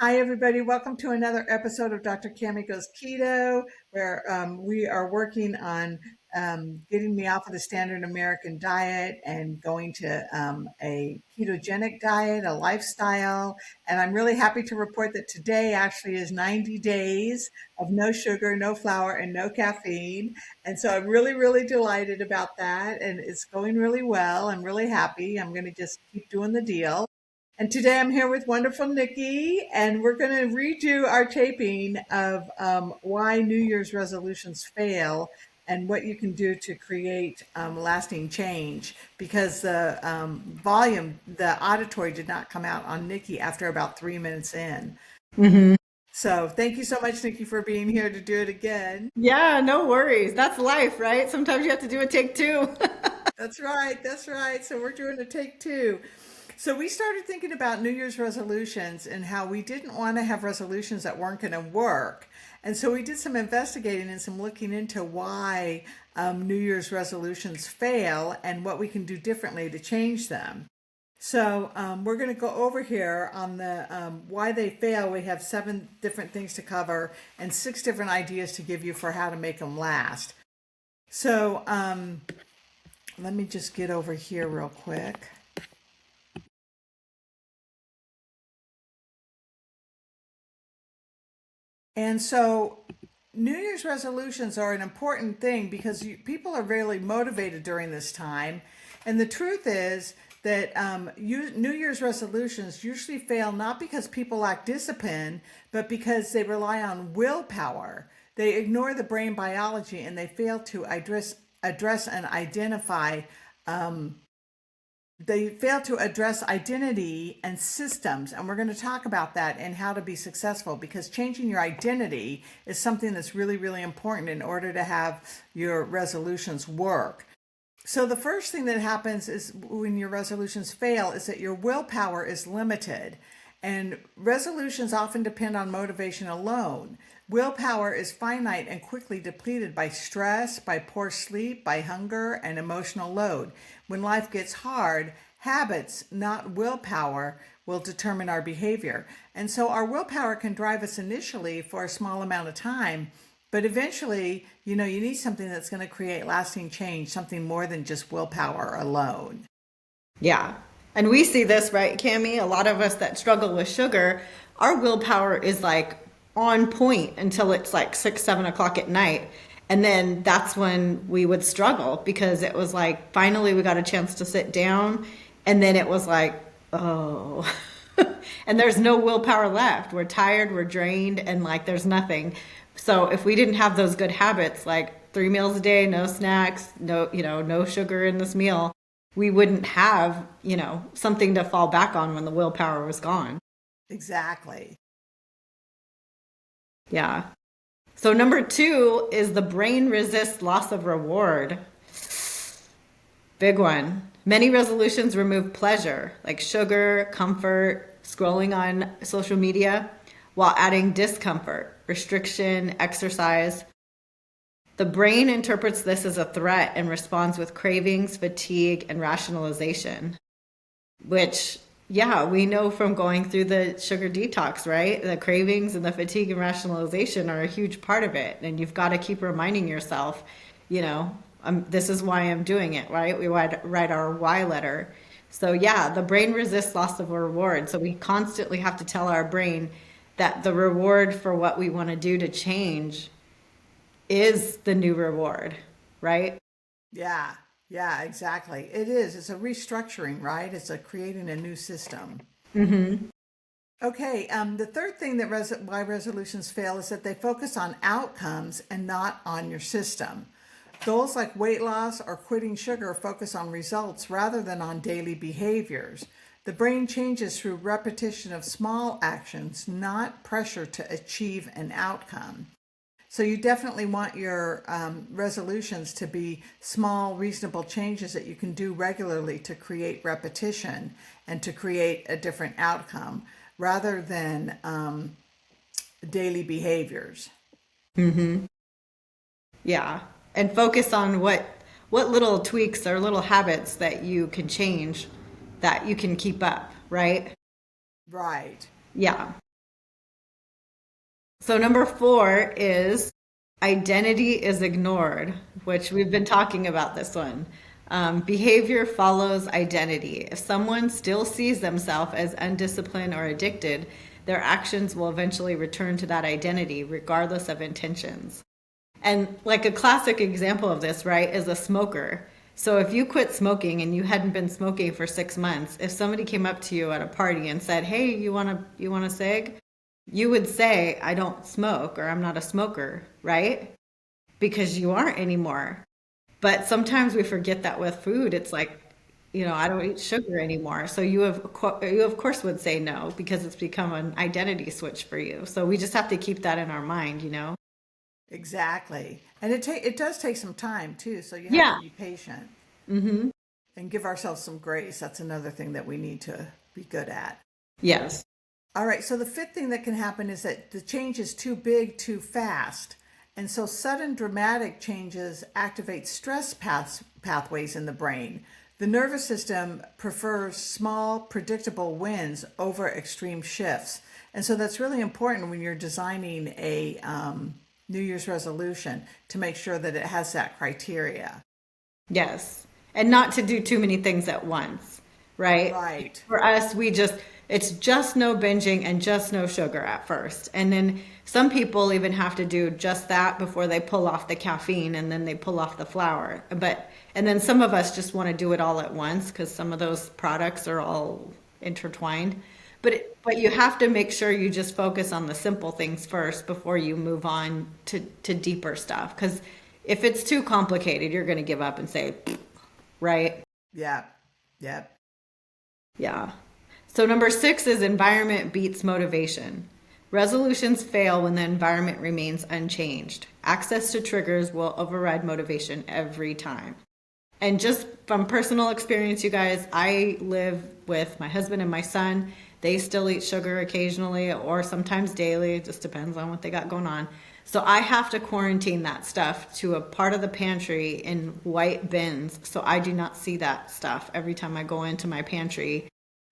Hi, everybody. Welcome to another episode of Dr. Cammy Goes Keto, where we are working on getting me off of the standard American diet and going to a ketogenic diet, a lifestyle. And I'm really happy to report that today actually is 90 days of no sugar, no flour, and no caffeine. And so I'm really, really delighted about that. And it's going really well. I'm really happy. I'm going to just keep doing the deal. And today I'm here with wonderful Nikki, and we're going to redo our taping of why New Year's resolutions fail and what you can do to create lasting change. Because the auditory did not come out on Nikki after about 3 minutes in. Hmm. So thank you so much, Nikki, for being here to do it again. Yeah, no worries. That's life, right? Sometimes you have to do a take two. That's right. That's right. So we're doing a take two. So we started thinking about New Year's resolutions and how we didn't want to have resolutions that weren't going to work. And so we did some investigating and some looking into why New Year's resolutions fail and what we can do differently to change them. So we're going to go over here on the why they fail. We have 7 different things to cover and 6 different ideas to give you for how to make them last. So let me just get over here real quick. And so New Year's resolutions are an important thing because people are really motivated during this time. And the truth is that New Year's resolutions usually fail not because people lack discipline, but because they rely on willpower. They ignore the brain biology and they fail to address and identify they fail to address identity and systems. And we're going to talk about that and how to be successful because changing your identity is something that's really, really important in order to have your resolutions work. So the first thing that happens is when your resolutions fail is that your willpower is limited. And resolutions often depend on motivation alone. Willpower is finite and quickly depleted by stress, by poor sleep, by hunger, and emotional load. When life gets hard, habits, not willpower, will determine our behavior. And so our willpower can drive us initially for a small amount of time, but eventually, you need something that's going to create lasting change, something more than just willpower alone. Yeah. And we see this, right, Cami? A lot of us that struggle with sugar, our willpower is like on point until it's like 6, 7 o'clock at night. And then that's when we would struggle because it was like finally we got a chance to sit down. And then it was like, oh, and there's no willpower left. We're tired, we're drained, and like there's nothing. So if we didn't have those good habits, like 3 meals a day, no snacks, no sugar in this meal, we wouldn't have, something to fall back on when the willpower was gone. Exactly. Yeah. So number two is the brain resists loss of reward. Big one. Many resolutions remove pleasure, like sugar, comfort, scrolling on social media, while adding discomfort, restriction, exercise. The brain interprets this as a threat and responds with cravings, fatigue, and rationalization, which, yeah, we know from going through the sugar detox, right? The cravings and the fatigue and rationalization are a huge part of it. And you've got to keep reminding yourself, this is why I'm doing it, right? We write our why letter. So, yeah, the brain resists loss of reward. So we constantly have to tell our brain that the reward for what we want to do to change is the new reward, right? Yeah, yeah, exactly. It is. It's a restructuring, right? It's a creating a new system. Hmm. Okay, the third thing that why resolutions fail is that they focus on outcomes and not on your system. Goals like weight loss or quitting sugar focus on results rather than on daily behaviors. The brain changes through repetition of small actions, not pressure to achieve an outcome. So you definitely want your resolutions to be small, reasonable changes that you can do regularly to create repetition and to create a different outcome rather than daily behaviors. Hmm. Yeah. And focus on what little tweaks or little habits that you can change that you can keep up, right? Right. Yeah. So number 4 is identity is ignored, which we've been talking about this one. Behavior follows identity. If someone still sees themselves as undisciplined or addicted, their actions will eventually return to that identity, regardless of intentions. And like a classic example of this, right, is a smoker. So if you quit smoking and you hadn't been smoking for 6 months, if somebody came up to you at a party and said, "Hey, you want a cig?" You would say, "I don't smoke," or "I'm not a smoker," right? Because you aren't anymore. But sometimes we forget that with food, it's like, I don't eat sugar anymore. So you of course would say no because it's become an identity switch for you. So we just have to keep that in our mind. Exactly. And it does take some time too, so you have to Yeah. be patient Mm-hmm. and give ourselves some grace. That's another thing that we need to be good at. Yes. All right, so the fifth thing that can happen is that the change is too big, too fast. And so sudden dramatic changes activate stress pathways in the brain. The nervous system prefers small, predictable wins over extreme shifts. And so that's really important when you're designing a New Year's resolution to make sure that it has that criteria. Yes. And not to do too many things at once, right? Right. For us, it's just no binging and just no sugar at first. And then some people even have to do just that before they pull off the caffeine and then they pull off the flour. And then some of us just want to do it all at once because some of those products are all intertwined. But you have to make sure you just focus on the simple things first before you move on to deeper stuff. Because if it's too complicated, you're going to give up and say, right? Yeah. Yep. Yeah. So number 6 is environment beats motivation. Resolutions fail when the environment remains unchanged. Access to triggers will override motivation every time. And just from personal experience, you guys, I live with my husband and my son. They still eat sugar occasionally or sometimes daily. It just depends on what they got going on. So I have to quarantine that stuff to a part of the pantry in white bins. So I do not see that stuff every time I go into my pantry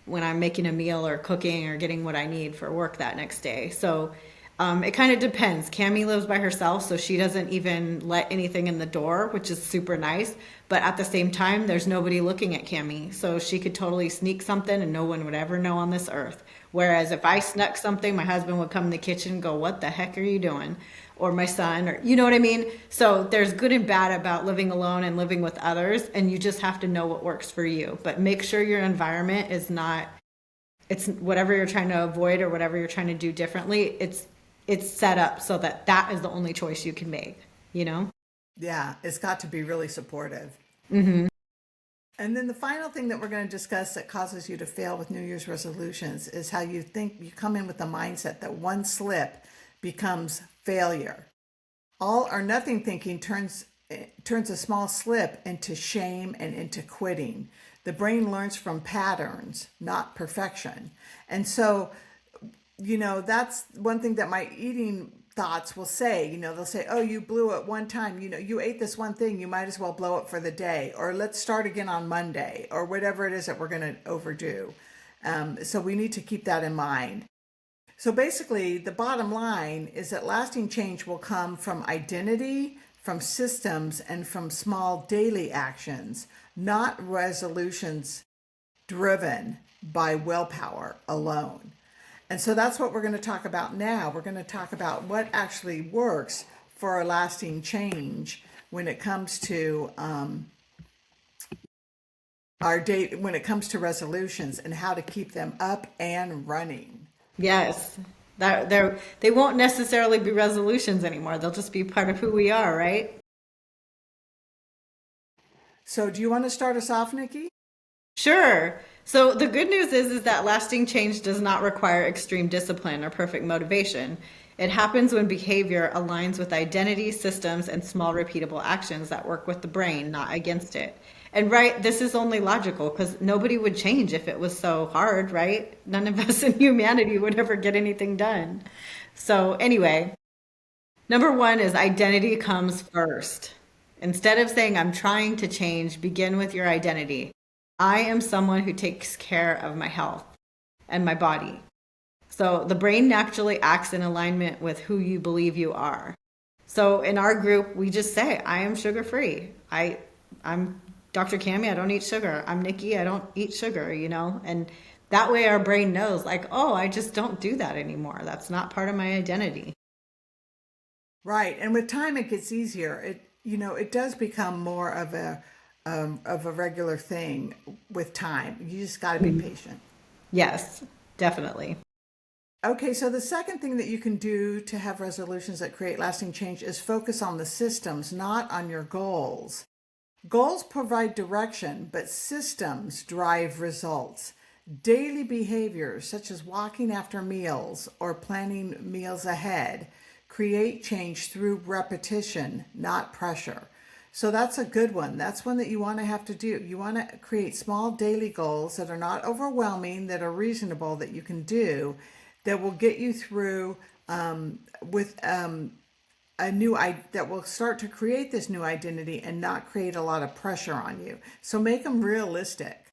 when I'm making a meal or cooking or getting what I need for work that next day. So it kind of depends. Cammy lives by herself, so she doesn't even let anything in the door, which is super nice. But at the same time, there's nobody looking at Cammy, so she could totally sneak something and no one would ever know on this earth. Whereas if I snuck something, my husband would come in the kitchen and go, "What the heck are you doing?" Or my son, or you know what I mean? So there's good and bad about living alone and living with others, and you just have to know what works for you. But make sure your environment is not, it's whatever you're trying to avoid or whatever you're trying to do differently, it's set up so that that is the only choice you can make. Yeah, it's got to be really supportive. Mm-hmm. And then the final thing that we're going to discuss that causes you to fail with New Year's resolutions is how you think you come in with the mindset that one slip becomes failure. All or nothing thinking turns a small slip into shame and into quitting. The brain learns from patterns, not perfection. And so, that's one thing that my eating thoughts will say. They'll say, "Oh, you blew it one time. You ate this one thing. You might as well blow it for the day. Or let's start again on Monday," or whatever it is that we're going to overdo. So we need to keep that in mind. So basically, the bottom line is that lasting change will come from identity, from systems, and from small daily actions, not resolutions driven by willpower alone. And so that's what we're going to talk about now. We're going to talk about what actually works for a lasting change when it comes to when it comes to resolutions and how to keep them up and running. Yes. They won't necessarily be resolutions anymore. They'll just be part of who we are, right? So do you want to start us off, Nikki? Sure. So the good news is that lasting change does not require extreme discipline or perfect motivation. It happens when behavior aligns with identity, systems, and small repeatable actions that work with the brain, not against it. And right, this is only logical because nobody would change if it was so hard, right? None of us in humanity would ever get anything done. So anyway, number 1 is identity comes first. Instead of saying, "I'm trying to change," begin with your identity. I am someone who takes care of my health and my body. So the brain naturally acts in alignment with who you believe you are. So in our group, we just say, I am sugar free. I'm Dr. Cammy, I don't eat sugar. I'm Nikki, I don't eat sugar, And that way our brain knows, like, oh, I just don't do that anymore. That's not part of my identity. Right. And with time, it gets easier. It does become more of a regular thing with time. You just got to be patient. Yes, definitely. Okay, so the second thing that you can do to have resolutions that create lasting change is focus on the systems, not on your goals. Goals provide direction, but systems drive results. Daily behaviors, such as walking after meals or planning meals ahead, create change through repetition, not pressure. So that's a good one. That's one that you want to have to do. You want to create small daily goals that are not overwhelming, that are reasonable, that you can do, that will get you through with that will start to create this new identity and not create a lot of pressure on you. So make them realistic.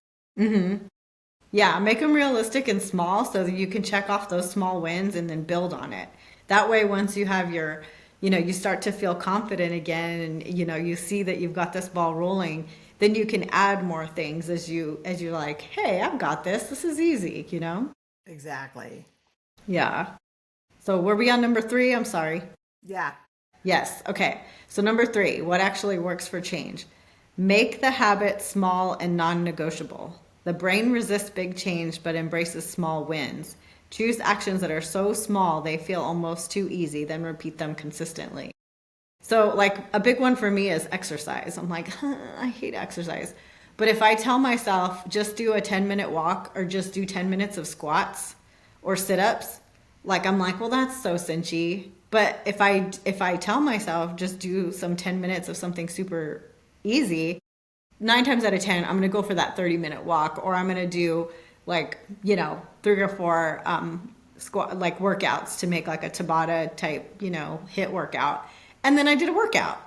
Yeah, make them realistic and small so that you can check off those small wins and then build on it. That way, once you have you start to feel confident again and, you see that you've got this ball rolling, then you can add more things as you're like, hey, I've got this. This is easy. Exactly. Yeah. So were we on number three? I'm sorry. Yeah. Yes. Okay. So number three, what actually works for change? Make the habit small and non-negotiable. The brain resists big change but embraces small wins. Choose actions that are so small they feel almost too easy, then repeat them consistently. So, like, a big one for me is exercise. I'm like, I hate exercise. But if I tell myself just do a 10-minute walk or just do 10 minutes of squats or sit-ups, like I'm like, well, that's so cinchy. But if I tell myself just do some 10 minutes of something super easy, 9 times out of 10, I'm going to go for that 30-minute walk, or I'm going to do like, 3 or 4 squat like workouts to make like a Tabata type, hit workout. And then I did a workout,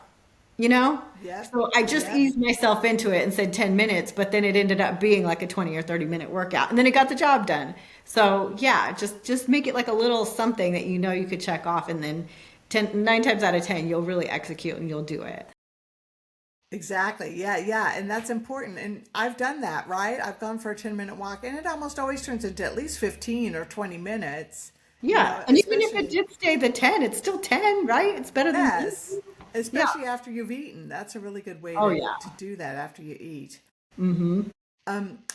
you know? Yep. So I just Yep. eased myself into it and said 10 minutes, but then it ended up being like a 20 or 30-minute workout. And then it got the job done. So yeah, just make it like a little something that you could check off, and then 9 times out of 10 you'll really execute and you'll do it. Exactly. Yeah, yeah. And that's important. And I've done that, right? I've gone for a 10-minute walk and it almost always turns into at least 15 or 20 minutes, Yeah. And even if it especially, did stay the 10, it's still 10, right? It's better than yes, nothing. Yeah. especially after you've eaten. That's a really good way Oh yeah. to do that after you eat. Mm-hmm.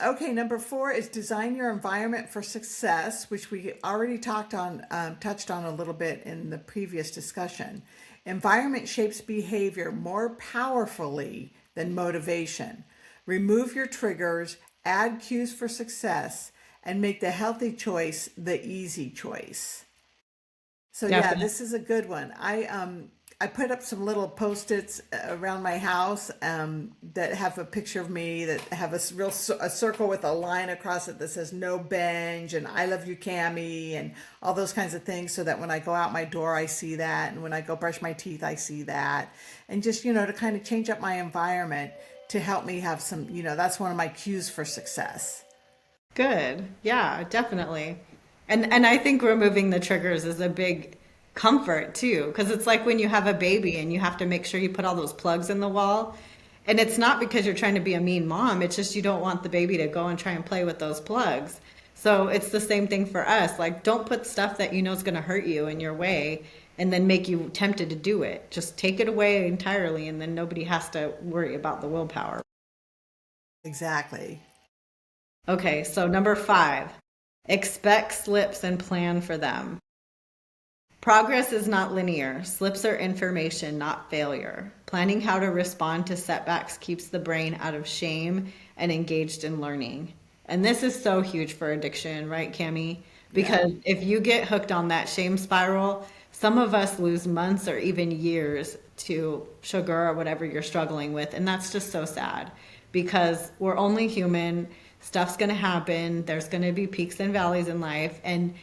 Okay, number four is design your environment for success, which we already touched on a little bit in the previous discussion. Environment shapes behavior more powerfully than motivation. Remove your triggers, add cues for success, and make the healthy choice the easy choice. So yeah, Definitely. this is a good one. I put up some little post-its around my house that have a picture of me that have a circle with a line across it that says no binge and I love you Cammy and all those kinds of things, so that when I go out my door I see that, and when I go brush my teeth I see that, and just to kind of change up my environment to help me have some, that's one of my cues for success. Good. Yeah, definitely. And I think removing the triggers is a big comfort too, because it's like when you have a baby and you have to make sure you put all those plugs in the wall. And it's not because you're trying to be a mean mom, it's just you don't want the baby to go and try and play with those plugs. So it's the same thing for us. Like, don't put stuff that you know is going to hurt you in your way and then make you tempted to do it. Just take it away entirely, and then nobody has to worry about the willpower. Exactly. Okay, so number 5, expect slips and plan for them. Progress is not linear. Slips are information, not failure. Planning how to respond to setbacks keeps the brain out of shame and engaged in learning. And this is so huge for addiction, right, Cami? Yeah. Because if you get hooked on that shame spiral, some of us lose months or even years to sugar or whatever you're struggling with. And that's just so sad because we're only human. Stuff's going to happen. There's going to be peaks and valleys in life. And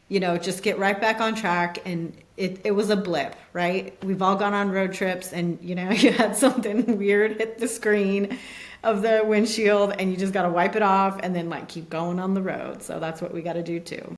just get right back on track. And it was a blip, right? We've all gone on road trips and, you had something weird hit the screen of the windshield and you just got to wipe it off and then like keep going on the road. So that's what we got to do too.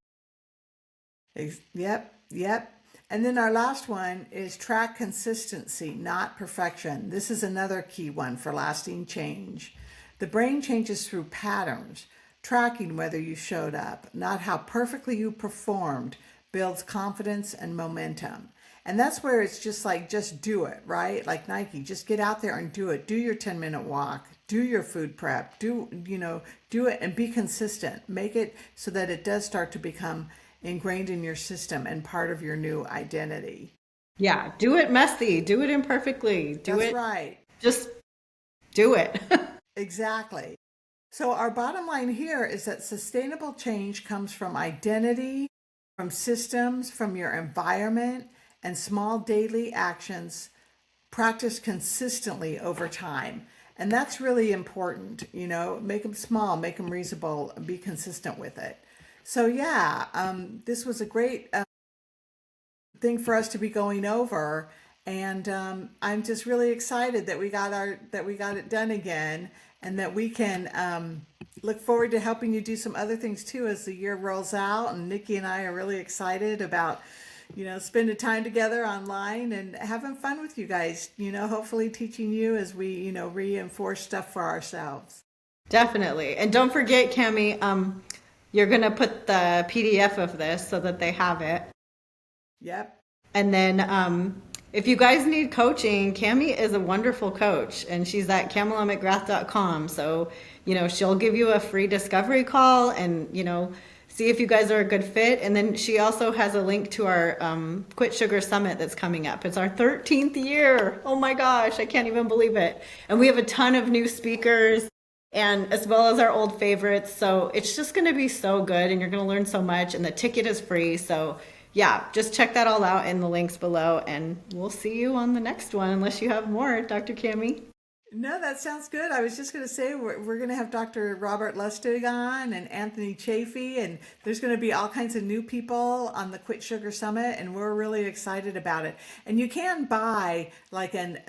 Yep, yep. And then our last one is track consistency, not perfection. This is another key one for lasting change. The brain changes through patterns. Tracking whether you showed up, not how perfectly you performed, builds confidence and momentum. And that's where it's just like, just do it, right? Like Nike, just get out there and do it. Do your 10-minute walk, do your food prep, do it and be consistent. Make it so that it does start to become ingrained in your system and part of your new identity. Yeah, do it messy, do it imperfectly, do That's it, right. just do it. Exactly. So, our bottom line here is that sustainable change comes from identity, from systems, from your environment, and small daily actions practiced consistently over time. And that's really important. Make them small, make them reasonable, be consistent with it. So, yeah, this was a great thing for us to be going over. And I'm just really excited that we got it done again, and that we can look forward to helping you do some other things too as the year rolls out. And Nikki and I are really excited about spending time together online and having fun with you guys. Hopefully teaching you as we reinforce stuff for ourselves. Definitely. And don't forget, Cami, you're going to put the PDF of this so that they have it. Yep. And then if you guys need coaching, Cami is a wonderful coach, and she's at CamillaMcGrath.com. So, she'll give you a free discovery call and, see if you guys are a good fit. And then she also has a link to our Quit Sugar Summit that's coming up. It's our 13th year. Oh my gosh, I can't even believe it. And we have a ton of new speakers, and as well as our old favorites. So it's just going to be so good, and you're going to learn so much, and the ticket is free. So yeah, just check that all out in the links below, and we'll see you on the next one, unless you have more, Dr. Cami. No, that sounds good. I was just going to say we're going to have Dr. Robert Lustig on and Anthony Chafee, and there's going to be all kinds of new people on the Quit Sugar Summit, and we're really excited about it. And you can buy like an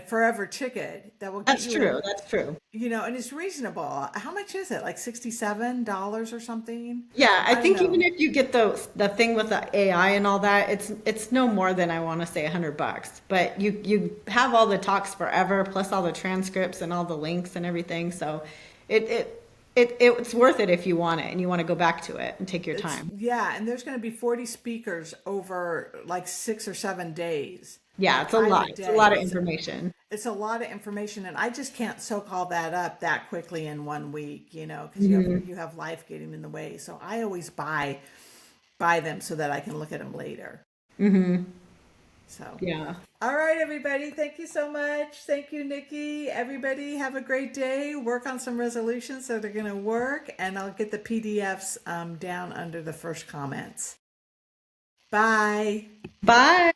forever ticket that will get That's you true. in, That's true. and it's reasonable. How much is it? Like $67 or something? Yeah, I I don't think even know. if you get the thing with the AI and all that, it's no more than I want to say $100. But you have all the talks forever, plus all the transcripts and all the links and everything. So it it's worth it if you want it and you want to go back to it and take your It's time. Yeah, and there's going to be 40 speakers over like 6 or 7 days. Yeah, Not it's a five a lot. It's a lot day. of information. It's a lot of information, and I just can't soak all that up that quickly in one week, because Hmm. you have life getting in the way. So I always buy them so that I can look at them later. Hmm. So, Yeah. all right, everybody, thank you so much. Thank you, Nikki. Everybody, have a great day. Work on some resolutions that are going to work, and I'll get the PDFs down under the first comments. Bye. Bye.